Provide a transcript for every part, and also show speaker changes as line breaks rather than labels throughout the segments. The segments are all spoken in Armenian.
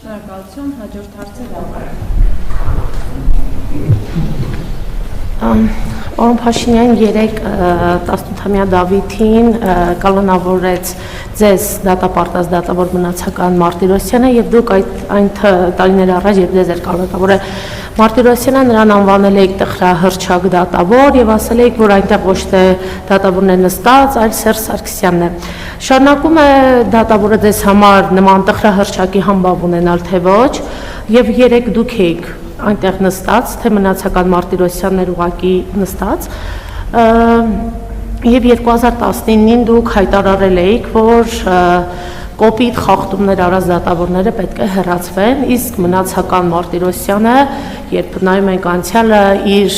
Շնորհակալություն, հաջորդ հարցը
Պարոն Փաշինյան 18-ամյա Դավիթին կալանավորեց ձեզ դատապարտած դատավոր Մնացական Մարտիրոսյանը եւ դուք այն տարիներ առաջ երբ ձեզ էր կալանավորել Մարտիրոսյանը նրան անվանել եք տխրահռչակ դատավոր եւ ասել եք որ այնտեղ ոչ թե դատավորն է նստած, այլ Սերժ Սարգսյանն է։ Շարունակում է դատավորը ձեզ համար նման տխրահռչակի համբավ ունենալ թե ոչ եւ երեք դուք եք այնտեղ նստած, թե Մնացական Մարտիրոսյանն էր ուղղակի նստած, եւ 2019-ին դուք հայտարարել էիք, որ կոպիտ խախտումներ արած դատավորները պետք է հեռացվեն, իսկ Մնացական Մարտիրոսյանը, երբ նայում ենք անցյալը, իր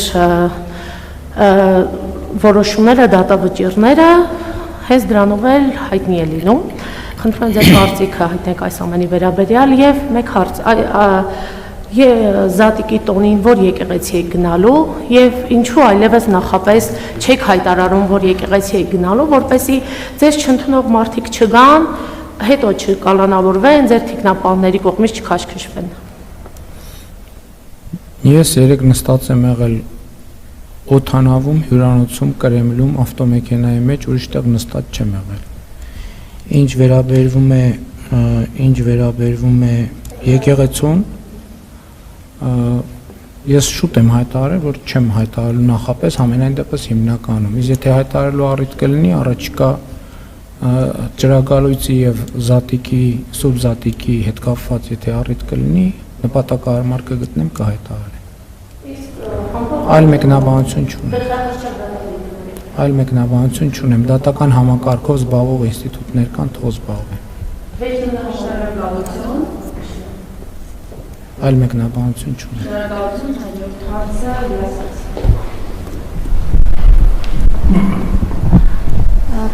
որոշումները, դատավճիռները հենց դրանով էլ հայտնի է լինում։ Խնդրում եմ ձեր կարծիքը հայտնեք այս ամենի վերաբերյալ եւ մեկ հարց Զատիկի տոնին որ եկեղեցի եք գնալու եւ ինչու այլևս նախապես չեք հայտարարում որ եկեղեցի եք գնալու որպեսզի ձեզ չընդունող մարդիկ չգան հետո չկալանավորվեն ձեր թիկնապահների կողմից չքաշքշվեն։
Ես երեք նստած եմ եղել օդանավում, հյուրանոցում, Կրեմլում, ավտոմեքենայի մեջ ուրիշտեղ նստած չեմ եղել։ Ինչ վերաբերվում է եկեղեցուն ես շուտ եմ հայտարարել, որ չեմ հայտարարելու նախապես ամենայն դեպս հիմնականում։ Իսկ եթե հայտարարելու առիթ կլինի, առաջիկա ճրագալույցի եւ Զատիկի, Սուրբ Զատիկի հետ կապված, եթե առիթ կլինի, նպատակահարմար կգտնեմ կհայտարարեմ։ Այլ մեկնաբանություն չունեմ, դատական համակարգով զբաղվող ինստիտուտներ կան, թող զբաղվեն։ Այլ մեկնաբանություն չունեմ։
Շնորհակալություն, հաջորդ հարցը